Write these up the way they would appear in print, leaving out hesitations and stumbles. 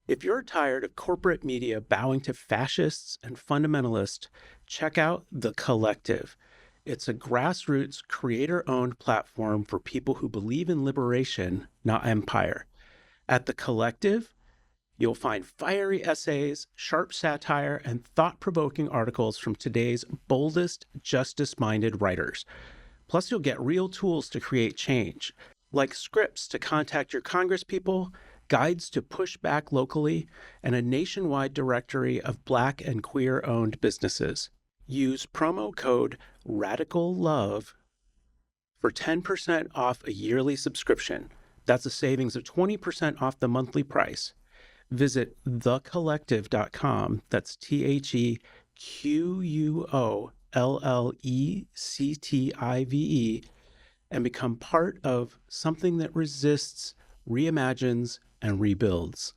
If you're tired of corporate media bowing to fascists and fundamentalists, check out The Collective. It's a grassroots, creator-owned platform for people who believe in liberation, not empire. At The Collective, you'll find fiery essays, sharp satire, and thought-provoking articles from today's boldest, justice-minded writers. Plus, you'll get real tools to create change, like scripts to contact your congresspeople, guides to push back locally, and a nationwide directory of Black and queer-owned businesses. Use promo code RADICALLOVE for 10% off a yearly subscription. That's a savings of 20% off the monthly price. Visit thecollective.com. That's TheQuollective, and become part of something that resists, reimagines, and rebuilds.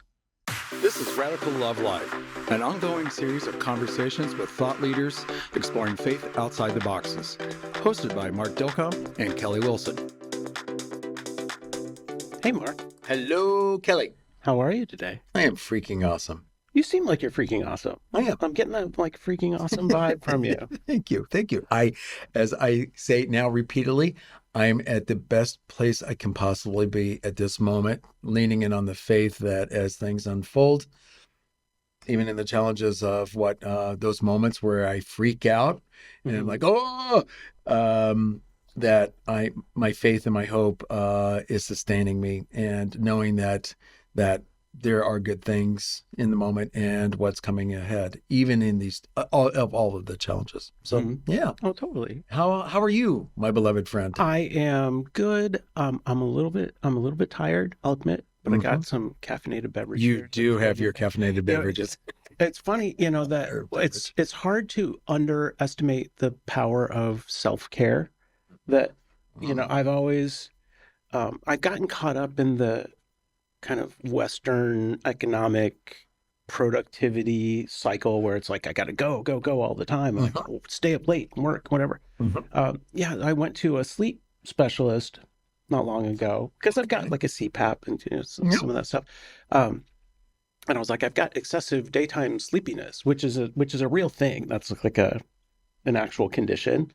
This is Radical Love Life, an ongoing series of conversations with thought leaders exploring faith outside the boxes. Hosted by Mark Dilcomb and Kelly Wilson. Hey, Mark. Hello, Kelly. How are you today? I am freaking awesome. You seem like you're freaking awesome. I am. I'm getting that like freaking awesome vibe from you. Thank you. Thank you. As I say now repeatedly, I'm at the best place I can possibly be at this moment, leaning in on the faith that as things unfold, even in the challenges of those moments where I freak out and I'm like, that my faith and my hope is sustaining me, and knowing that there are good things in the moment and what's coming ahead, even in these all of the challenges. So yeah. Oh, totally. How are you, my beloved friend? I am good. I'm a little bit tired, I'll admit, but I got some caffeinated beverage. You do have your caffeinated beverages. It's funny, that it's hard to underestimate the power of self-care. That I've always I've gotten caught up in the kind of Western economic productivity cycle where it's like I got to go all the time. Like stay up late and work, whatever. I went to a sleep specialist not long ago because I've got like a CPAP and some of that stuff. And I was like, I've got excessive daytime sleepiness, which is a real thing. That's like an actual condition.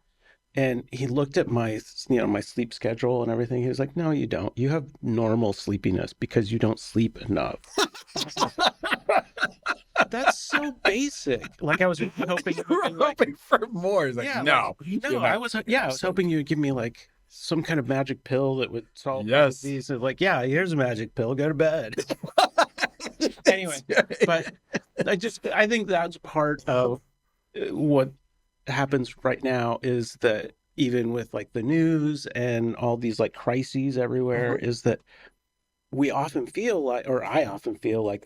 And he looked at my sleep schedule and everything. He was like, no, you don't. You have normal sleepiness because you don't sleep enough. That's so basic. Like I was hoping you were hoping for more. He's like, no, I was hoping you would give me like some kind of magic pill that would solve these. Like, yeah, here's a magic pill. Go to bed. Anyway, but I think that's part of what happens right now is that even with like the news and all these like crises everywhere, is that I often feel like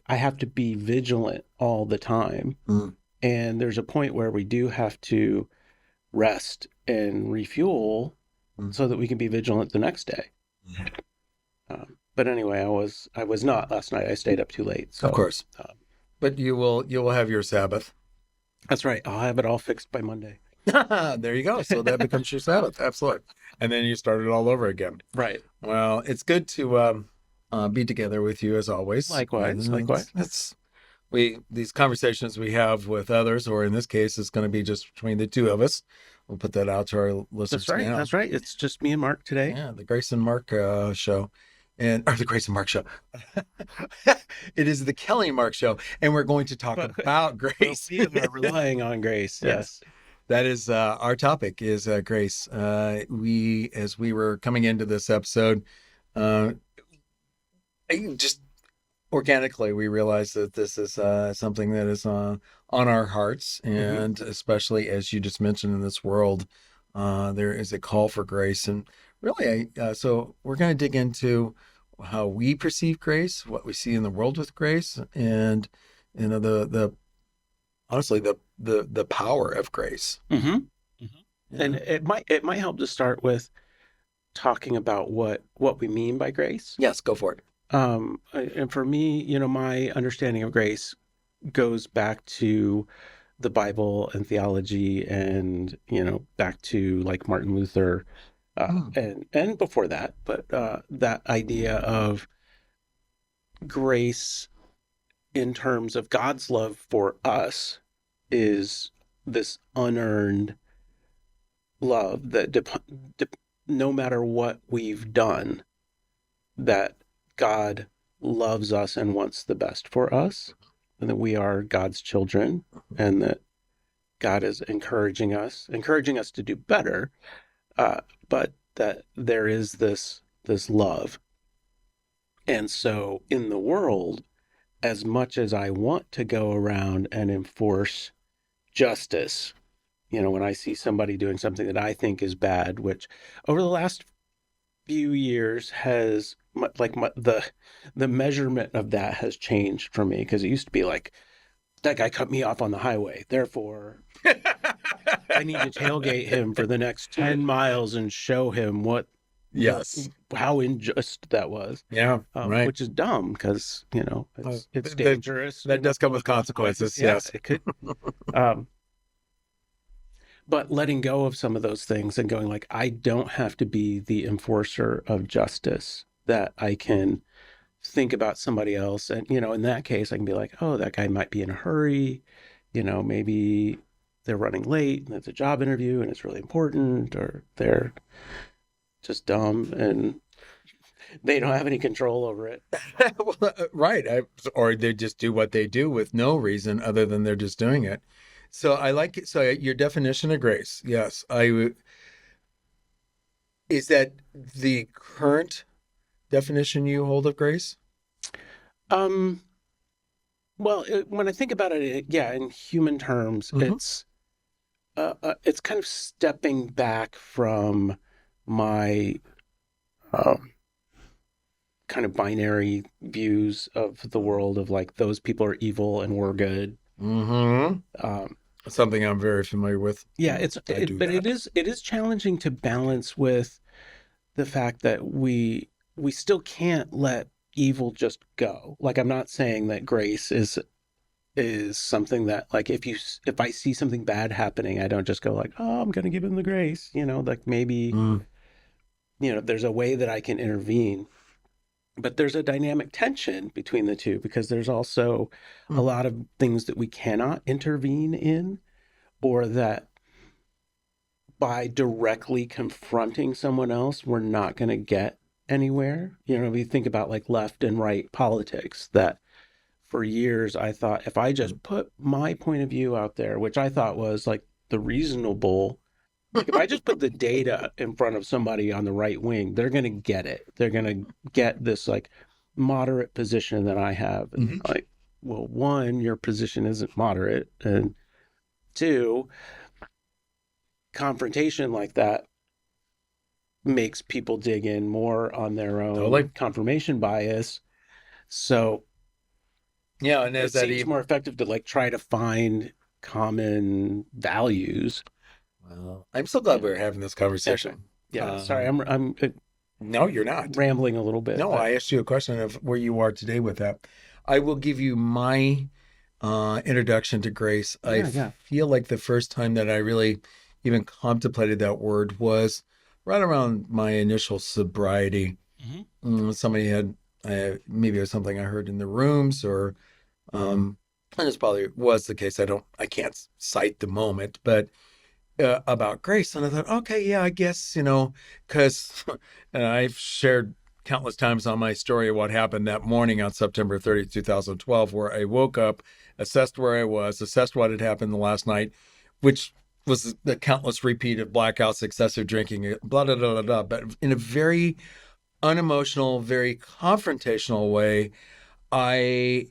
I have to be vigilant all the time. And there's a point where we do have to rest and refuel so that we can be vigilant the next day. But anyway, I was not last night. I stayed up too late. So, of course. But you will have your Sabbath. That's right. I'll have it all fixed by Monday. There you go. So that becomes your Sabbath. Absolutely. And then you start it all over again. Right. Well, it's good to be together with you as always. Likewise. These conversations we have with others, or in this case, it's going to be just between the two of us. We'll put that out to our listeners. That's right. Now. That's right. It's just me and Mark today. Yeah, the Grace and Mark show. Or the Grace and Mark show. It is the Kelly and Mark show, and we're going to talk about grace. We are relying on grace. Yes. That is our topic is grace. As we were coming into this episode, just organically, we realized that this is something that is on our hearts, and especially as you just mentioned in this world, there is a call for grace. And really, so we're going to dig into how we perceive grace, what we see in the world with grace, and the power of grace. Yeah. And it might help to start with talking about what we mean by grace. Yes, go for it. And for me, my understanding of grace goes back to the Bible and theology, and back to like Martin Luther. And before that, but that idea of grace in terms of God's love for us is this unearned love that no matter what we've done, that God loves us and wants the best for us, and that we are God's children, and that God is encouraging us to do better, but that there is this love. And so in the world, as much as I want to go around and enforce justice, when I see somebody doing something that I think is bad, which over the last few years has the measurement of that has changed for me, because it used to be like, that guy cut me off on the highway, therefore I need to tailgate him for the next 10 miles and show him how unjust that was. Yeah, right. Which is dumb, because it's dangerous. That does come with consequences. Yeah, yes, it could. But letting go of some of those things and going like, I don't have to be the enforcer of justice, that I can think about somebody else. And, in that case, I can be like, oh, that guy might be in a hurry. Maybe they're running late and it's a job interview and it's really important, or they're just dumb and they don't have any control over it. Well, right. Or they just do what they do with no reason other than they're just doing it. So I like it. So your definition of grace, yes, is that the current definition you hold of grace? Well, when I think about it, in human terms, it's kind of stepping back from my kind of binary views of the world, of like, those people are evil and we're good. Mm-hmm. Something I'm very familiar with. Yeah, it is challenging to balance with the fact that we still can't let evil just go. Like, I'm not saying that grace is something that, like, if I see something bad happening, I don't just go like, oh, I'm gonna give him the grace. Like, maybe there's a way that I can intervene. But there's a dynamic tension between the two, because there's also a lot of things that we cannot intervene in, or that by directly confronting someone else, we're not going to get anywhere. If you think about like left and right politics, that for years I thought, if I just put my point of view out there, which I thought was like the reasonable, like, if I just put the data in front of somebody on the right wing, they're going to get it. They're going to get this like moderate position that I have. And like, well, one, your position isn't moderate. And two, confrontation like that makes people dig in more on their own confirmation bias. So yeah, and it seems more effective to like try to find common values. Well, I'm so glad we're having this conversation. Yeah, sorry, I'm no, you're not rambling a little bit. No, but I asked you a question of where you are today with that. I will give you my introduction to grace. I feel like the first time that I really even contemplated that word was right around my initial sobriety. Somebody had, maybe it was something I heard in the rooms, or and this probably was the case. I can't cite the moment, but about grace. And I thought, okay, yeah, I guess, because I've shared countless times on my story of what happened that morning on September 30th, 2012, where I woke up, assessed where I was, assessed what had happened the last night, which was the countless repeat of blackouts, excessive drinking, blah, blah, blah, blah, blah, but in a very unemotional, very confrontational way. I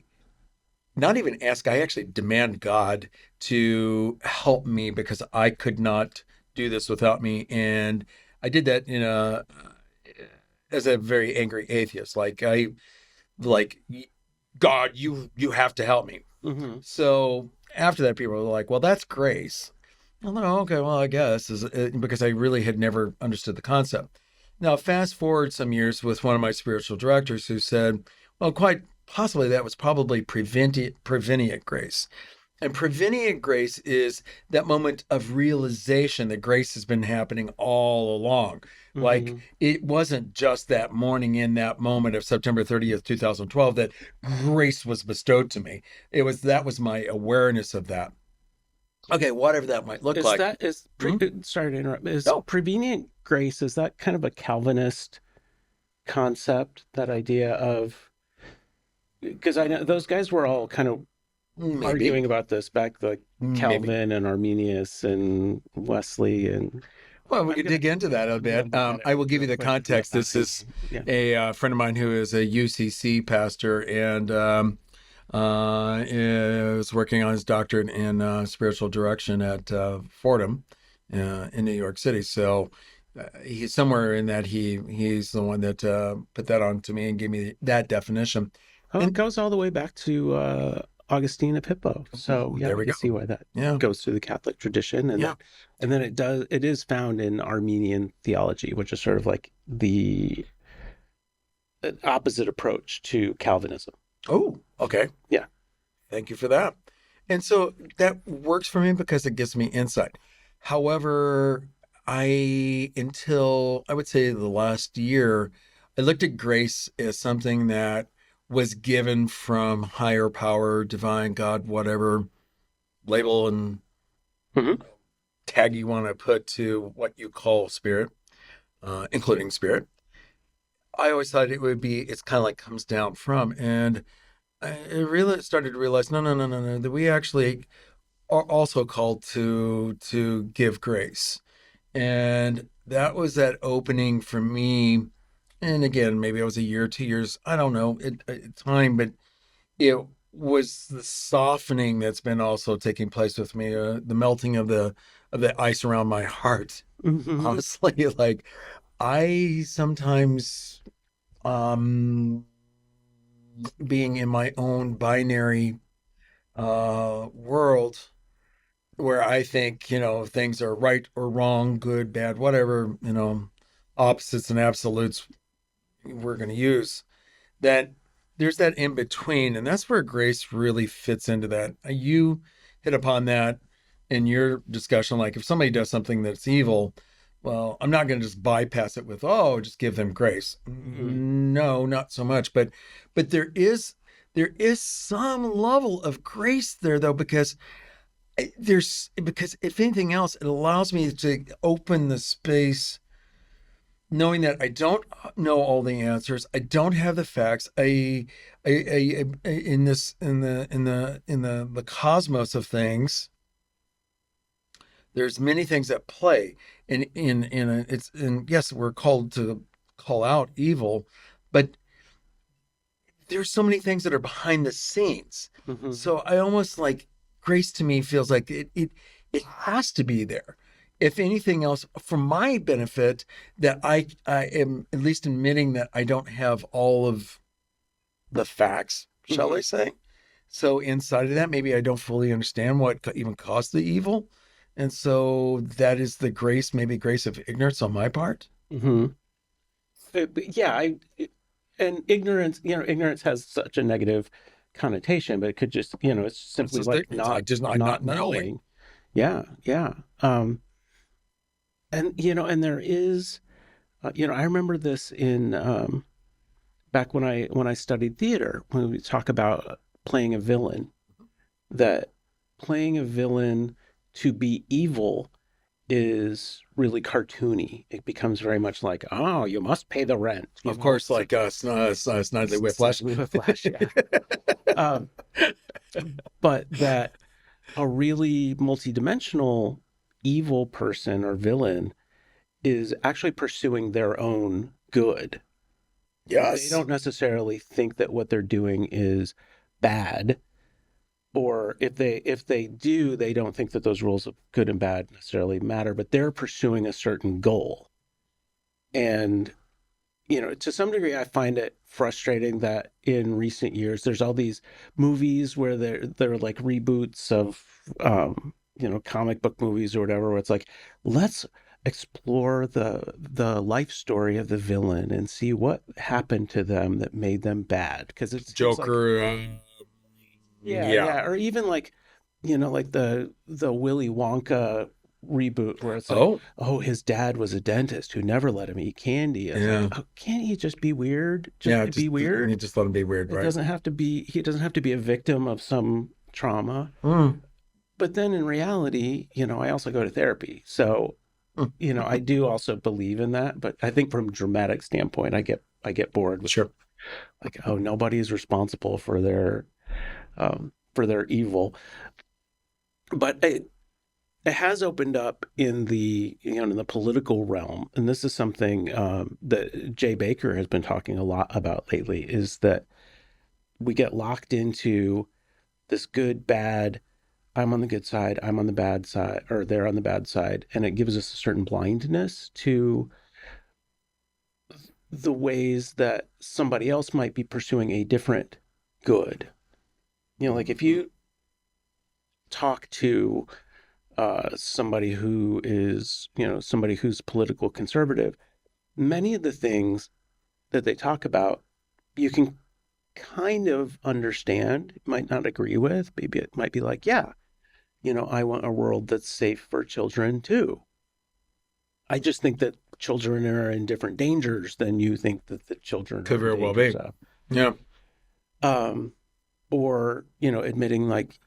actually demand God to help me, because I could not do this without me. And I did that as a very angry atheist. God, you have to help me. So after that, people were like, well, that's grace. I'm like, oh, okay, well, I guess, because I really had never understood the concept. Now, fast forward some years with one of my spiritual directors who said, well, quite possibly that was probably prevenient grace. And prevenient grace is that moment of realization that grace has been happening all along. Like Mm-hmm. it wasn't just that morning in that moment of September 30th, 2012 that grace was bestowed to me. That was my awareness of that. Okay, whatever that might look Is like. that is Hmm? sorry to interrupt. Is No. prevenient grace, is that kind of a Calvinist concept? That idea of, because I know those guys were all kind of Maybe. arguing about this back, like Maybe. Calvin and Arminius and Wesley, and Well, we I'm could gonna dig into that a I'm gonna bit. look at it I will give real you the quick if you don't context. This mind. is Yeah. a friend of mine who is a UCC pastor and is working on his doctorate in spiritual direction at Fordham in New York City. So he's somewhere in that he's the one that put that on to me and gave me that definition. Oh, it And goes all the way back to Augustine of Hippo. So ooh, yeah, there I we can go. see why that Yeah, goes through the Catholic tradition, yeah. and then it is found in Armenian theology, which is sort of like the opposite approach to Calvinism. Oh, okay. Yeah. Thank you for that. And so that works for me because it gives me insight. However, until I would say the last year, I looked at grace as something that was given from higher power, divine, God, whatever label and Hmm. tag you want to put to what you call spirit, including spirit. I always thought it's kind of like comes down from. And I really started to realize, no, no, no, no, no, that we actually are also called to give grace. And that was that opening for me. And again, maybe I was a year, 2 years, I don't know, time, but it was the softening that's been also taking place with me, the melting of the ice around my heart. Hmm. Honestly, like I sometimes, um, being in my own binary world where I think, things are right or wrong, good, bad, whatever, opposites and absolutes we're going to use, that there's that in between. And that's where grace really fits into that. You hit upon that in your discussion. Like if somebody does something that's evil, well, I'm not going to just bypass it with, oh, just give them grace. Hmm. No, not so much. But there is some level of grace there though, because because if anything else, it allows me to open the space, knowing that I don't know all the answers. I don't have the facts. In this in the cosmos of things, there's many things at play. And yes, we're called to call out evil, but there's so many things that are behind the scenes. Hmm. So I almost like grace to me feels like it has to be there. If anything else, for my benefit, that I am at least admitting that I don't have all of the facts, shall Hmm. I say? So inside of that, maybe I don't fully understand what even caused the evil, and so that is the grace, maybe grace of ignorance on my part. Hmm. Yeah, and ignorance, ignorance has such a negative connotation, but it could just, it's It's simply just like ignorance. I just I'm not not knowing. knowing. Yeah, yeah. And and there is, I remember this in back when I studied theater, when we talk about playing a villain, that playing a villain to be evil is really cartoony. It becomes very much like, oh, you must pay the rent, Of course, So like Snidely Whiplash. slightly with flash, yeah. Um, but that a really multidimensional evil person or villain is actually pursuing their own good. They Yes. don't necessarily think that what they're doing is bad, or if they do, they don't think that those rules of good and bad necessarily matter, but they're pursuing a certain goal. And to some degree, I find it frustrating that in recent years there's all these movies where they're like reboots of comic book movies or whatever, where it's like, let's explore the life story of the villain and see what happened to them that made them bad, because it seems like, Joker. yeah, Yeah. yeah, or even like like the Willy Wonka reboot where it's like, Oh, oh, his dad was a dentist who never let him eat candy. It's yeah. like, oh, can't he just be weird? Just Yeah, to be you weird? just let them be weird, It right? doesn't have to be, he doesn't have to be a victim of some trauma. Mm. But then in reality, I also go to therapy. So, I do also believe in that, but I think from a dramatic standpoint, I get bored with Sure. like, oh, nobody's responsible for their evil. But it has opened up in the political realm, and this is something that Jay Baker has been talking a lot about lately, is that we get locked into this good, bad, I'm on the good side, I'm on the bad side, or they're on the bad side, and it gives us a certain blindness to the ways that somebody else might be pursuing a different good. Like if you talk to somebody who is, somebody who's political conservative, many of the things that they talk about, you can kind of understand, might not agree with. Maybe it might be like, yeah, I want a world that's safe for children too. I just think that children are in different dangers than you think that the children Could are in very well be. dangers of. Yeah. Or, admitting like,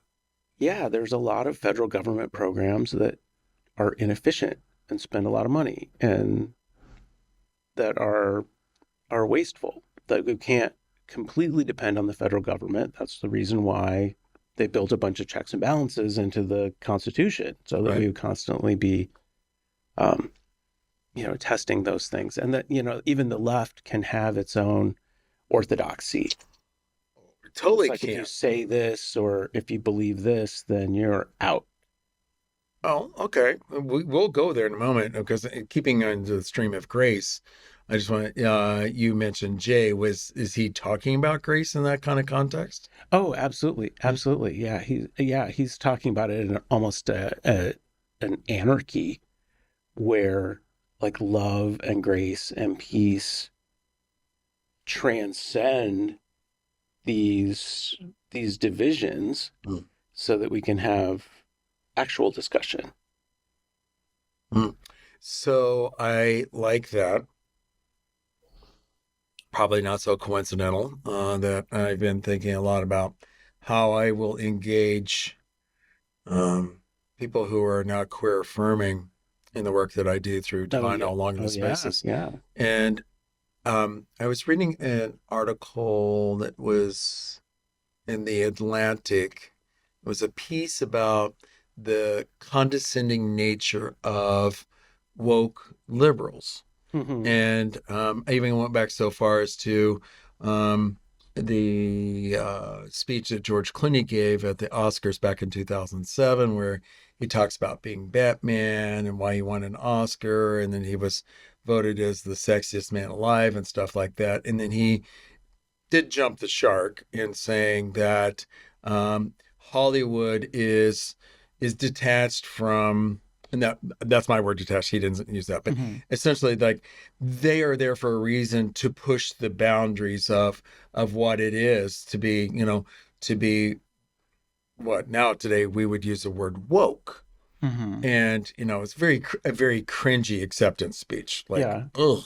yeah, there's a lot of federal government programs that are inefficient and spend a lot of money and that are wasteful, that we can't completely depend on the federal government. That's the reason why they built a bunch of checks and balances into the Constitution, so that Right. we would constantly be, testing those things. And that, even the left can have its own orthodoxy. Totally It's like if you can. say this or if you believe this, then you're out. Oh, okay. We'll go there in a moment because keeping on the stream of grace, I just want you mentioned Jay. Is he talking about grace in that kind of context? Oh, absolutely, absolutely. He's talking about it in almost an anarchy where like love and grace and peace transcend these divisions, Mm. so that we can have actual discussion. Mm. So I like that. Probably not so coincidental that I've been thinking a lot about how I will engage people who are not queer affirming in the work that I do through Divine All Along in the Spaces. Yeah. And I was reading an article that was in the Atlantic. It was a piece about the condescending nature of woke liberals. Mm-hmm. And I even went back so far as to the speech that George Clooney gave at the Oscars back in 2007, where he talks about being Batman and why he won an Oscar. And then he was voted as the sexiest man alive and stuff like that. And then he did jump the shark in saying that Hollywood is detached from, and that's my word, detached. He didn't use that, but essentially, like, they are there for a reason to push the boundaries of what it is to be, to be what now today we would use the word woke. And it's a very cringy acceptance speech. Like, ugh,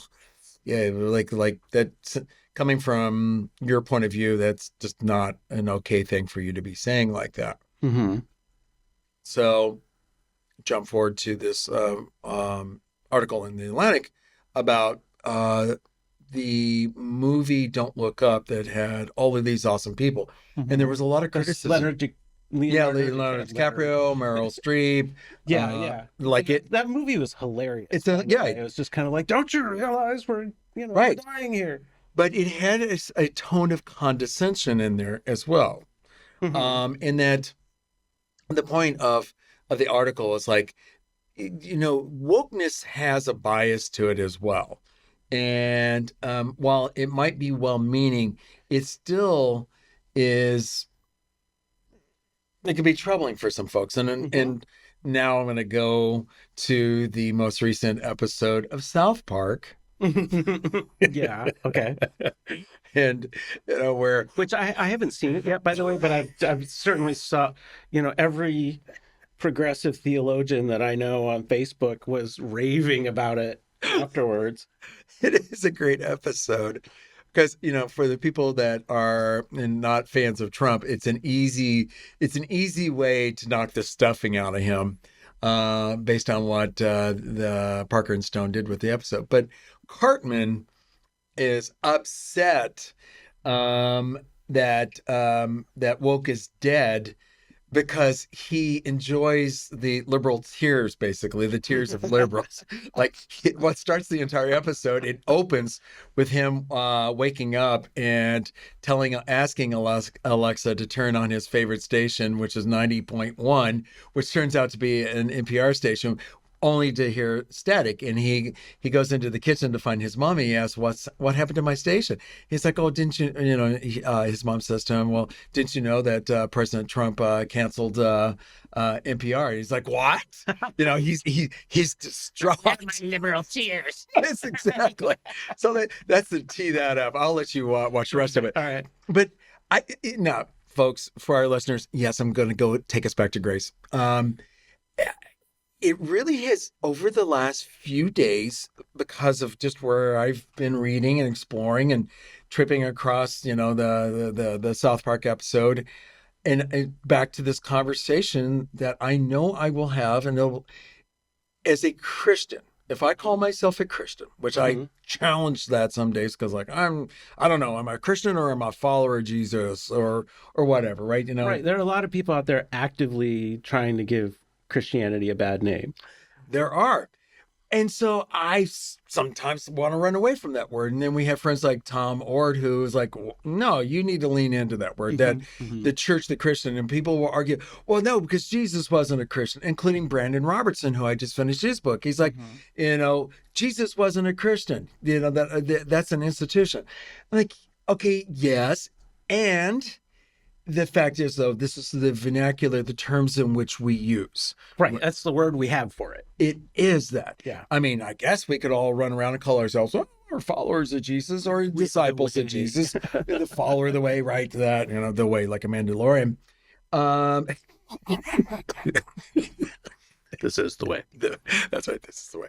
yeah, like that's coming from your point of view. That's just not an okay thing for you to be saying like that. So, jump forward to this article in the Atlantic about the movie Don't Look Up that had all of these awesome people, and there was a lot of criticism. Leonardo DiCaprio, Meryl Streep. Like it. That movie was hilarious. It was just kind of like, don't you realize we're right. dying here? But it had a tone of condescension in there as well. In that the point of the article is like, wokeness has a bias to it as well. And while it might be well-meaning, it still is, it can be troubling for some folks. And now I'm going to go to the most recent episode of South Park, Yeah. Okay. And where Which I haven't seen it yet, by the way, but I've certainly saw, every progressive theologian that I know on Facebook was raving about it afterwards. it is a great episode because for the people that are not fans of Trump, it's an easy way to knock the stuffing out of him, based on what the Parker and Stone did with the episode. But Cartman is upset, that woke is dead, because he enjoys the liberal tears, basically the tears of liberals. Like, what starts the entire episode, it opens with him waking up and asking Alexa to turn on his favorite station, which is 90.1, which turns out to be an NPR station, only to hear static. And he goes into the kitchen to find his mom. He asks, what happened to my station? He's like, oh, didn't you, his mom says to him, well, didn't you know that President Trump canceled NPR? He's like, what? He's distraught. My liberal tears. Yes, exactly. So that's to tee that up. I'll let you watch the rest of it. All right. But now, folks, for our listeners, yes, I'm going to go take us back to Grace. It really has, over the last few days, because of just where I've been reading and exploring and tripping across, the South Park episode, and back to this conversation that I know I will have, as a Christian. If I call myself a Christian, which I challenge that some days, because I don't know, am I a Christian or am I a follower of Jesus or whatever, right? Right. There are a lot of people out there actively trying to give Christianity a bad name. There are. And so I sometimes want to run away from that word. And then we have friends like Tom Ord, who is like, no, you need to lean into that word, that the church, the Christian. And people will argue, well, no, because Jesus wasn't a Christian, including Brandon Robertson, who I just finished his book. He's like, Jesus wasn't a Christian. That's an institution. I'm like, okay, yes. And the fact is, though, this is the vernacular, the terms in which we use. Right. That's the word we have for it. It is that. Yeah. I mean, I guess we could all run around and call ourselves or followers of Jesus or disciples of Jesus, the follower of the way, right? That, the way, like a Mandalorian. This is the way. That's right. This is the way.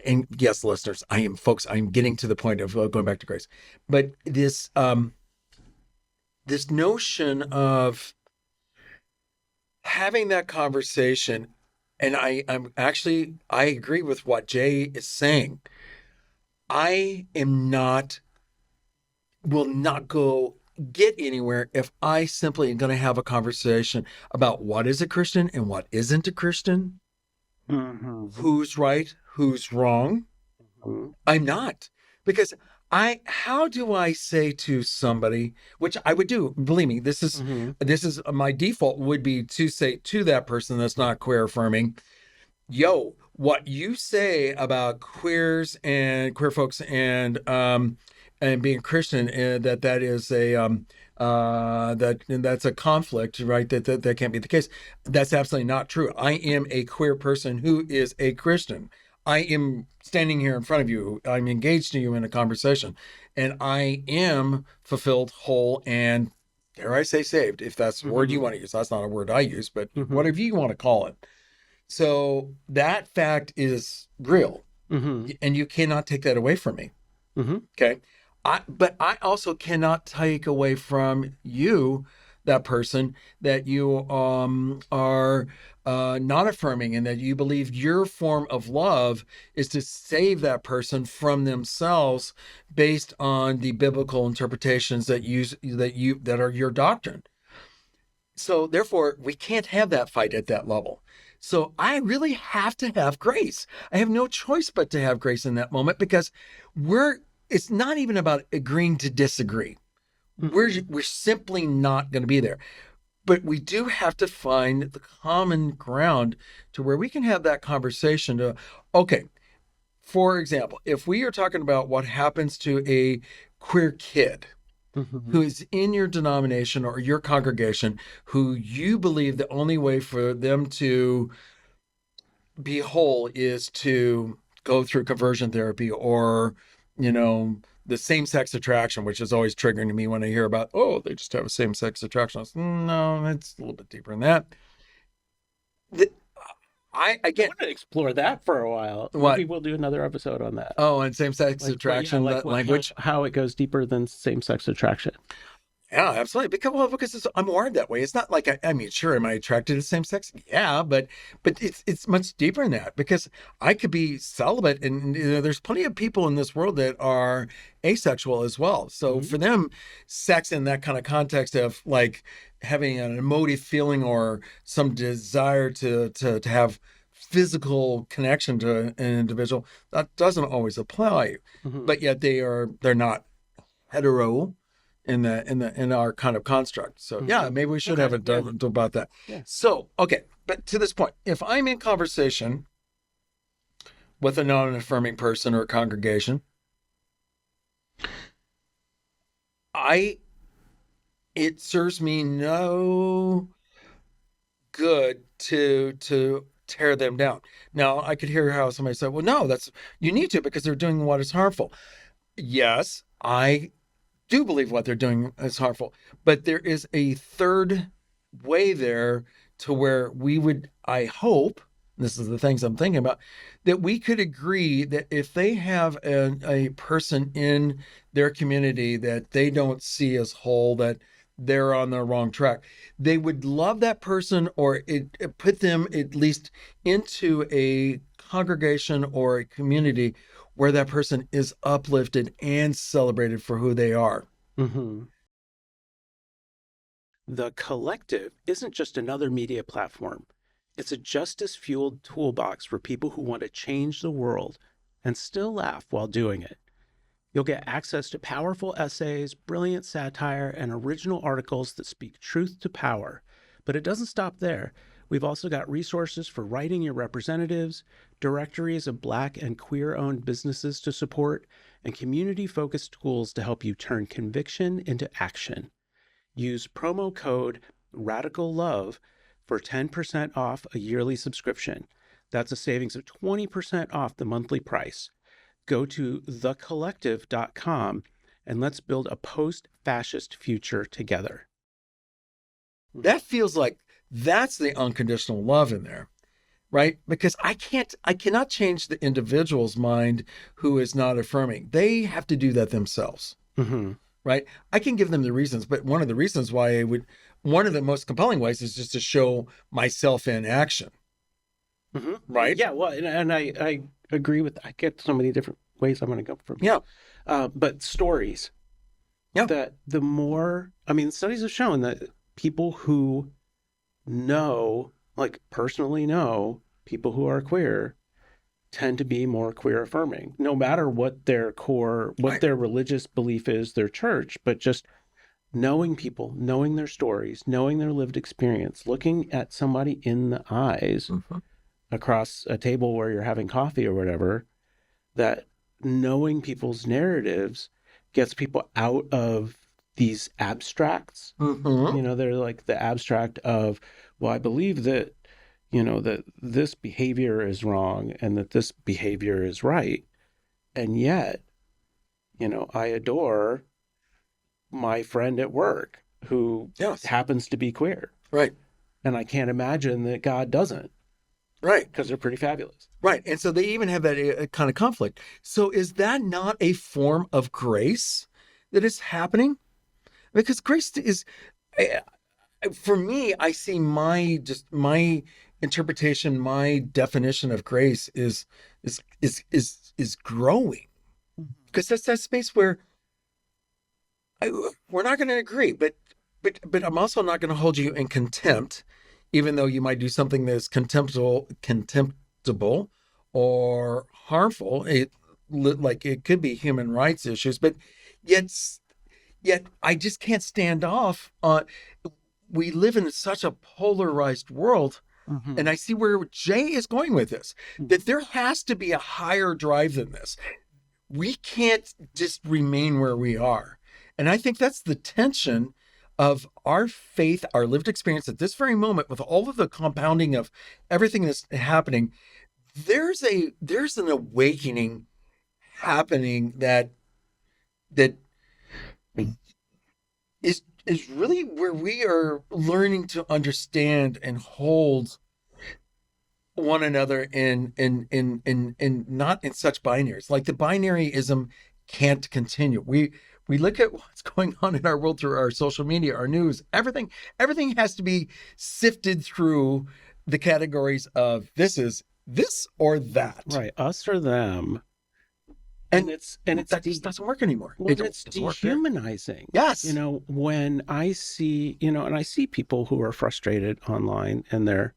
And yes, listeners, I'm getting to the point of going back to Grace, but this notion of having that conversation, and I agree with what Jay is saying. I will not go get anywhere if I simply am going to have a conversation about what is a Christian and what isn't a Christian. Who's right, who's wrong. I'm not, because how do I say to somebody, which I would do, believe me, this is my default would be to say to that person that's not queer affirming, yo, what you say about queers and queer folks and being Christian, that is that's a conflict, right? That can't be the case. That's absolutely not true. I am a queer person who is a Christian. I am standing here in front of you. I'm engaged to you in a conversation, and I am fulfilled, whole, and dare I say saved, if that's the word you want to use. That's not a word I use, but whatever you want to call it. So that fact is real, and you cannot take that away from me. Okay. But I also cannot take away from you, that person, that you are not affirming, and that you believe your form of love is to save that person from themselves based on the biblical interpretations that are your doctrine. So therefore, we can't have that fight at that level. So I really have to have grace. I have no choice but to have grace in that moment, because it's not even about agreeing to disagree. We're simply not going to be there. But we do have to find the common ground to where we can have that conversation okay, for example, if we are talking about what happens to a queer kid who is in your denomination or your congregation, who you believe the only way for them to be whole is to go through conversion therapy or, the same-sex attraction, which is always triggering to me when I hear about, oh, they just have a same-sex attraction. No, it's a little bit deeper than that. I want to explore that for a while. What? Maybe we'll do another episode on that. Oh, and same-sex attraction, language. How it goes deeper than same-sex attraction. Yeah, absolutely. Because I'm wired that way. It's not like I mean, sure, am I attracted to the same sex? Yeah, but it's much deeper than that because I could be celibate, and there's plenty of people in this world that are asexual as well. So for them, sex in that kind of context of like having an emotive feeling or some desire to have physical connection to an individual, that doesn't always apply. But yet they're not hetero in our kind of construct. So yeah, maybe we should have a talk about that. Yeah. So, okay, but to this point, if I'm in conversation with a non-affirming person or a congregation, it serves me no good to tear them down. Now, I could hear how somebody said, well, no, you need to because they're doing what is harmful. Yes, I do believe what they're doing is harmful, but there is a third way there to where we would, I hope, this is the things I'm thinking about, that we could agree that if they have a person in their community that they don't see as whole, that they're on the wrong track, they would love that person or it put them at least into a congregation or a community where that person is uplifted and celebrated for who they are. The Collective isn't just another media platform. It's a justice-fueled toolbox for people who want to change the world and still laugh while doing it. You'll get access to powerful essays, brilliant satire, and original articles that speak truth to power. But it doesn't stop there. We've also got resources for writing your representatives, directories of Black and queer-owned businesses to support, and community-focused tools to help you turn conviction into action. Use promo code RADICALLOVE for 10% off a yearly subscription. That's a savings of 20% off the monthly price. Go to thecollective.com and let's build a post-fascist future together. That feels like that's the unconditional love in there, right? Because I cannot change the individual's mind who is not affirming. They have to do that themselves, right? I can give them the reasons, but one of the reasons why one of the most compelling ways is just to show myself in action, right? Yeah, well, and I agree with, I get so many different ways I'm going to go from. Yeah. But stories. Yeah. That the more, studies have shown that people who personally know people who are queer tend to be more queer affirming, no matter what their their religious belief is, their church, but just knowing people, knowing their stories, knowing their lived experience, looking at somebody in the eyes across a table where you're having coffee or whatever, that knowing people's narratives gets people out of these abstracts. They're like the abstract of, well, I believe that, that this behavior is wrong and that this behavior is right. And yet, I adore my friend at work who happens to be queer. Right. And I can't imagine that God doesn't. Right. Because they're pretty fabulous. Right. And so they even have that kind of conflict. So is that not a form of grace that is happening? Because grace is, for me, I see my interpretation, my definition of grace is growing. Because that's that space where we're not going to agree, but I'm also not going to hold you in contempt, even though you might do something that's contemptible or harmful. It could be human rights issues, but yet I just can't stand off on. We live in such a polarized world, and I see where Jay is going with this, that there has to be a higher drive than this. We can't just remain where we are. And I think that's the tension of our faith, our lived experience at this very moment, with all of the compounding of everything that's happening. there's an awakening happening that is really where we are learning to understand and hold one another in not in such binaries. Like the binaryism can't continue. We look at what's going on in our world through our social media, our news, everything has to be sifted through the categories of this is this or that. Right. Us or them. And it's that just doesn't work anymore. Well, it's dehumanizing. Yes. You know, when I see, and I see people who are frustrated online and they're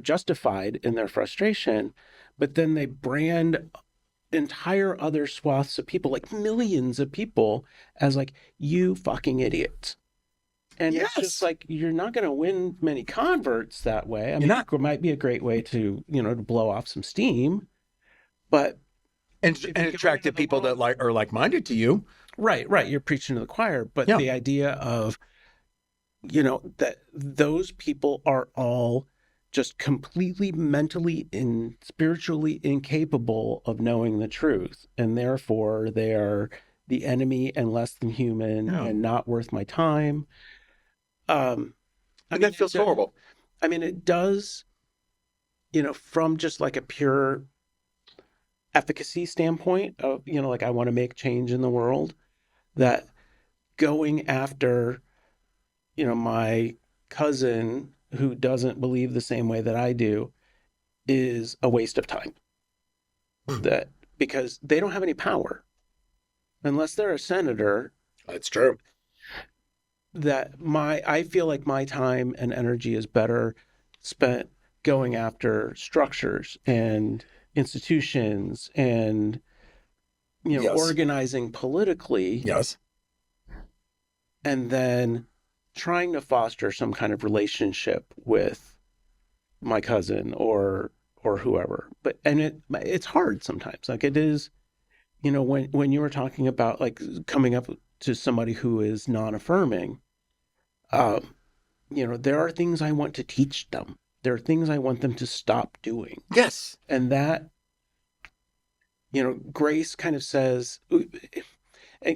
justified in their frustration, but then they brand entire other swaths of people, like millions of people, as like, you fucking idiots. And Yes. it's just like, you're not going to win many converts that way. I mean, not. it might be a great way to, to blow off some steam, but and attract the people that are like-minded to you. Right. You're preaching to the choir, but Yeah. the idea of, that those people are all just completely mentally and spiritually incapable of knowing the truth, and therefore they are the enemy and less than human and not worth my time. And that feels horrible. I mean, it does, from just like a pure efficacy standpoint of, like, I want to make change in the world, that going after, my cousin who doesn't believe the same way that I do is a waste of time. That because they don't have any power unless they're a senator. That's true. That I feel like my time and energy is better spent going after structures and institutions and Yes. organizing politically. Yes. And then trying to foster some kind of relationship with my cousin or whoever. But it's hard sometimes. Like it is, when you were talking about like coming up to somebody who is non-affirming, there are things I want to teach them. There are things I want them to stop doing. Yes. And that, Grace kind of says,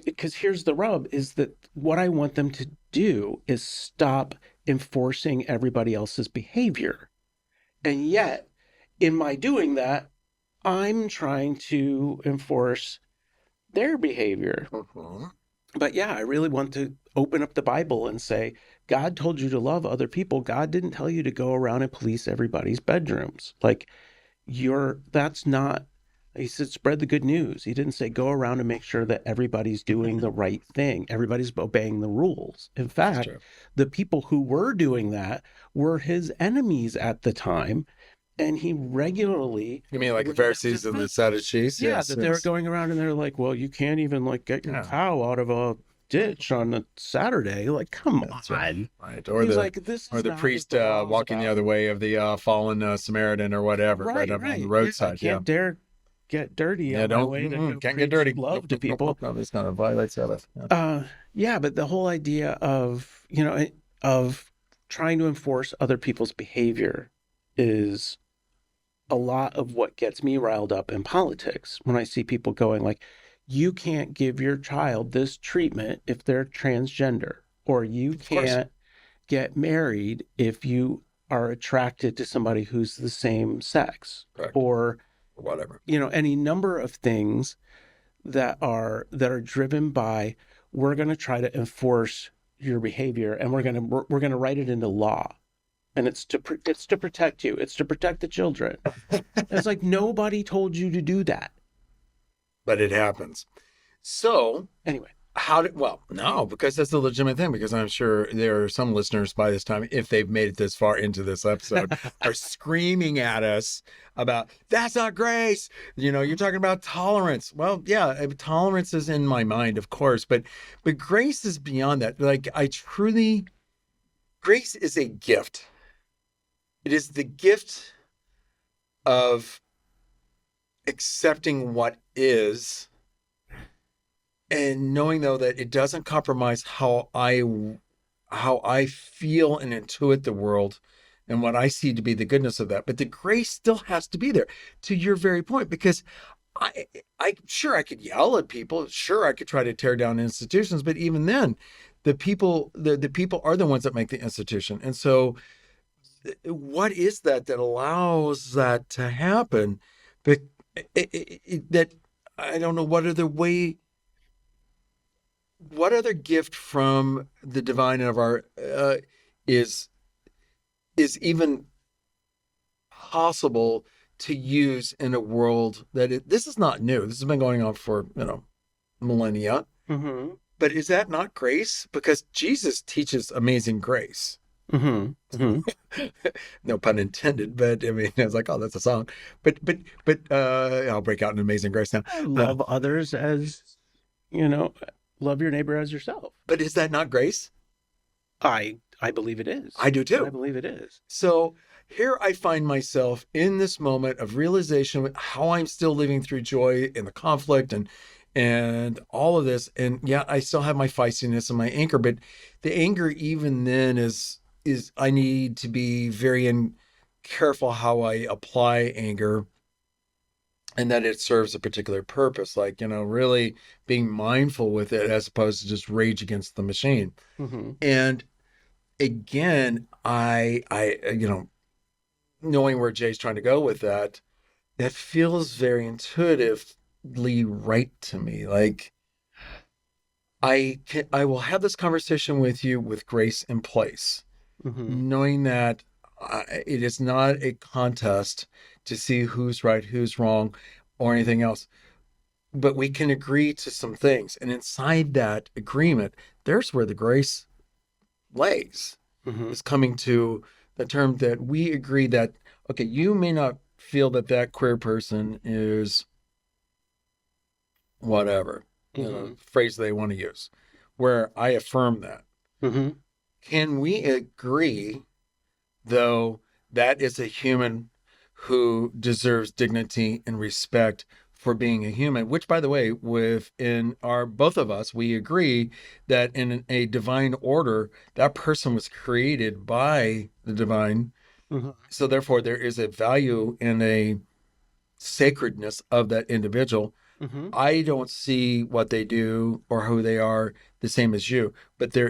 because here's the rub, is that what I want them to do is stop enforcing everybody else's behavior. And yet, in my doing that, I'm trying to enforce their behavior. Mm-hmm. But yeah, I really want to open up the Bible and say, God told you to love other people. God didn't tell you to go around and police everybody's bedrooms. Like, that's not, he said, spread the good news. He didn't say go around and make sure that everybody's doing the right thing. Everybody's obeying the rules. In fact, the people who were doing that were his enemies at the time. And he regularly... You mean like the Pharisees and the Sadducees? Yeah, that they were going around and they're like, well, you can't even like get your cow out of a ditch on a Saturday. Like, come on. Right. Or the priest walking the other way of the fallen Samaritan or whatever, right up on the roadside. Can't dare get dirty. Yeah, can't get dirty. Love to people. No, this kind of violates Sabbath. Yeah, but the whole idea of, of trying to enforce other people's behavior is a lot of what gets me riled up in politics when I see people going like, you can't give your child this treatment if they're transgender, or you can't get married if you are attracted to somebody who's the same sex. Correct. Or whatever, any number of things that are driven by, we're going to try to enforce your behavior and we're going to write it into law. And it's to protect you. It's to protect the children. It's like, nobody told you to do that. But it happens. So anyway, no, because that's a legitimate thing, because I'm sure there are some listeners by this time, if they've made it this far into this episode, are screaming at us about, that's not grace. You're talking about tolerance. Well, yeah, tolerance is in my mind, of course, but grace is beyond that. Like, grace is a gift. It is the gift of accepting what is, and knowing though that it doesn't compromise how I feel and intuit the world, and what I see to be the goodness of that. But the grace still has to be there, to your very point, because I sure I could yell at people, sure I could try to tear down institutions, but even then, the people are the ones that make the institution. And so what is that allows that to happen? But that I don't know what other gift from the divine of our is even possible to use in a world this is not new. This has been going on for millennia. Mm-hmm. But is that not grace? Because Jesus teaches amazing grace. Mm-hmm. Mm-hmm. No pun intended, but I mean, I was like, oh, that's a song. But I'll break out in Amazing Grace now. Love others as, love your neighbor as yourself. But is that not grace? I believe it is. I do too. I believe it is. So here I find myself in this moment of realization of how I'm still living through joy in the conflict and all of this. And yeah, I still have my feistiness and my anger, but the anger even then is I need to be very careful how I apply anger and that it serves a particular purpose, like, really being mindful with it as opposed to just rage against the machine. Mm-hmm. And again, I knowing where Jay's trying to go with that feels very intuitively right to me. Like I will have this conversation with you with grace in place, knowing that it is not a contest to see who's right, who's wrong, or anything else. But we can agree to some things. And inside that agreement, there's where the grace lays. Is coming to the term that we agree that, okay, you may not feel that queer person is whatever, phrase they want to use, where I affirm that. Mm-hmm. Can we agree, though, that is a human who deserves dignity and respect for being a human, which, by the way, within both of us, we agree that in a divine order, that person was created by the divine. Mm-hmm. So therefore, there is a value in a sacredness of that individual. Mm-hmm. I don't see what they do or who they are the same as you, but they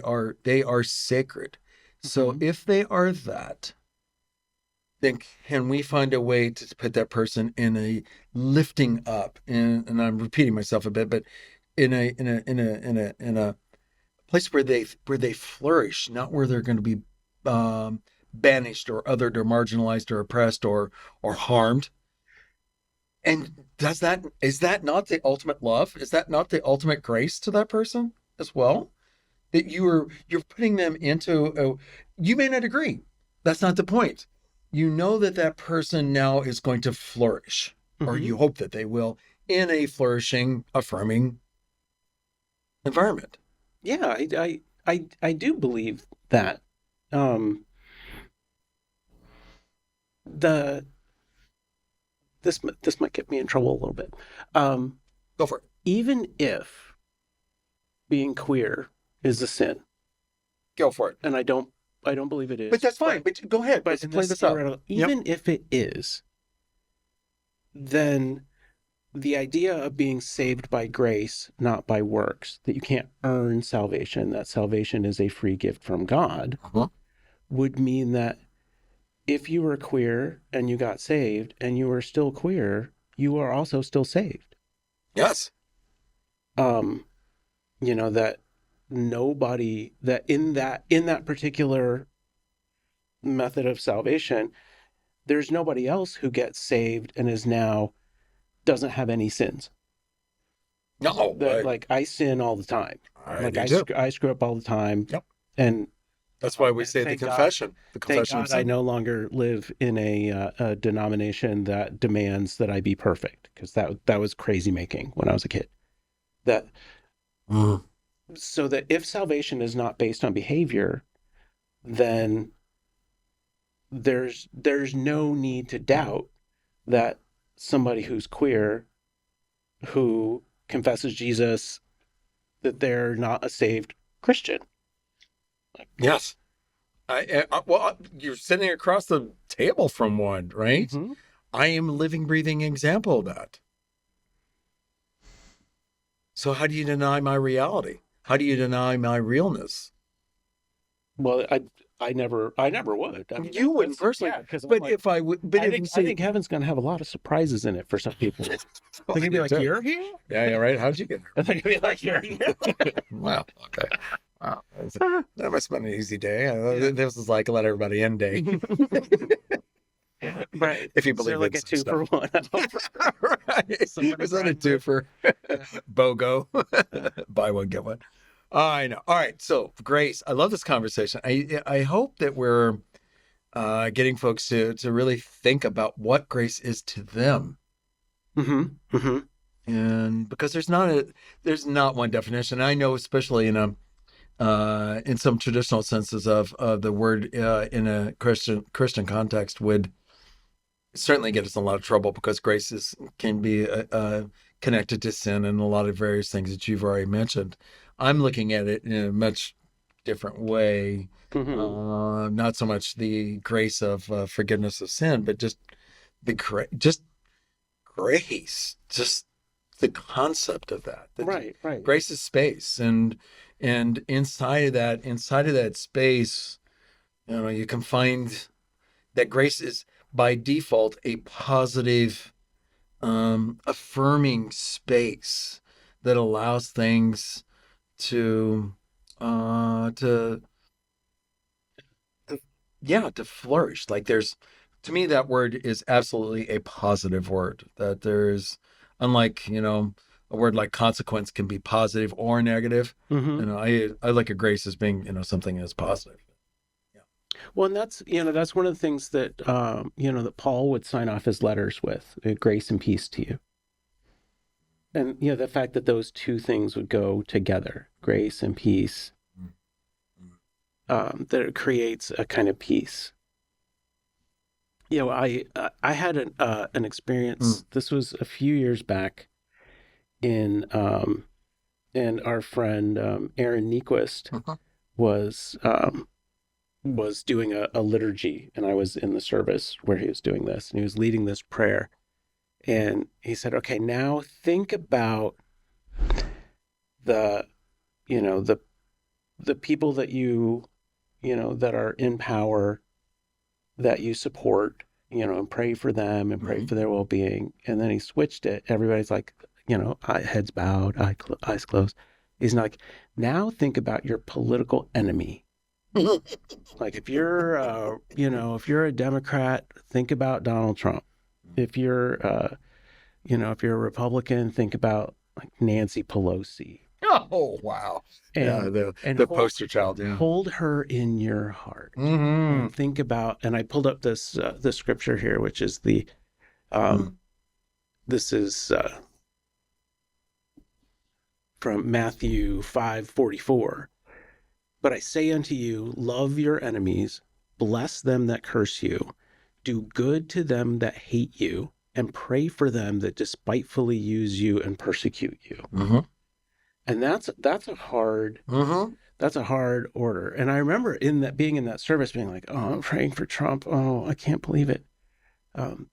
are sacred. Mm-hmm. So if they are that, then can we find a way to put that person in a lifting up? And I'm repeating myself a bit, but in a place where they flourish, not where they're going to be banished or othered or marginalized or oppressed or harmed. And is that not the ultimate love? Is that not the ultimate grace to that person as well? That you're putting them into you may not agree. That's not the point. You know that person now is going to flourish, or you hope that they will, in a flourishing, affirming environment. Yeah, I do believe that. This might get me in trouble a little bit. Go for it. Even if being queer is a sin, go for it. And I don't believe it is. But that's fine. But go ahead. But play this out. Even if it is, then the idea of being saved by grace, not by works, that you can't earn salvation, that salvation is a free gift from God, would mean that if you were queer and you got saved and you were still queer, you are also still saved. Yes. That nobody that in that particular method of salvation, there's nobody else who gets saved and is now doesn't have any sins. No, like I sin all the time. I screw up all the time. Yep. And that's why we say the confession. The confession. Thank God I no longer live in a denomination that demands that I be perfect, because that was crazy making when I was a kid. So that if salvation is not based on behavior, then there's no need to doubt that somebody who's queer, who confesses Jesus, that they're not a saved Christian. Yes. Well, you're sitting across the table from one, right? Mhm. I am a living, breathing example of that. So how do you deny my reality? How do you deny my realness? Well, I never would. I mean, You wouldn't personally, yeah, because I'm but like, if I would, but if you I say, think heaven's gonna have a lot of surprises in it for some people. They're gonna be like, too. "You're here?" Yeah, right. How'd you get And they're gonna be like, "You're here." here? Wow. Okay. Wow. That must have been an easy day. This is like a let everybody in day, Right. if you So believe like in a some 2 stuff. for 1. Right. Somebody Was that a brought it. twofer? BOGO. Buy one, get one. I know. All right. So Grace, I love this conversation. I hope that we're getting folks to really think about what grace is to them. Mm-hmm. Mm-hmm. And because there's not one definition. I know, especially in some traditional senses of the word in a Christian context would certainly get us in a lot of trouble, because grace can be connected to sin and a lot of various things that you've already mentioned. I'm looking at it in a much different way. Mm-hmm. Not so much the grace of forgiveness of sin, but just just grace, just the concept of that. Right. Right. Grace is space, and inside of that space, you can find that grace is by default a positive, affirming space that allows things to uh to to flourish. Like, to me, that word is absolutely a positive word. That there's, unlike, a word like consequence can be positive or negative. Mm-hmm. I like a grace as being, something that's positive. Yeah. Well, and that's one of the things that that Paul would sign off his letters with: grace and peace to you. And the fact that those two things would go together, grace and peace, that it creates a kind of peace. I had an experience. This was a few years back in and our friend Aaron Nyquist was doing a liturgy, and I was in the service where he was doing this, and he was leading this prayer, and he said, "Okay, now think about the the people that that are in power, that you support, and pray for them and pray for their well-being." And then he switched it. Everybody's like, heads bowed, eyes closed. He's like, now think about your political enemy. Like, if you're, if you're a Democrat, think about Donald Trump. If you're, if you're a Republican, think about like Nancy Pelosi. Oh, wow. And, the poster child. Yeah. Hold her in your heart. Mm-hmm. And think about, and I pulled up this scripture here, which is this is from Matthew 5:44. But I say unto you, love your enemies, bless them that curse you, do good to them that hate you, and pray for them that despitefully use you and persecute you. Mm-hmm. And that's a hard that's a hard order. And I remember being in that service being like, oh, I'm praying for Trump. Oh, I can't believe it.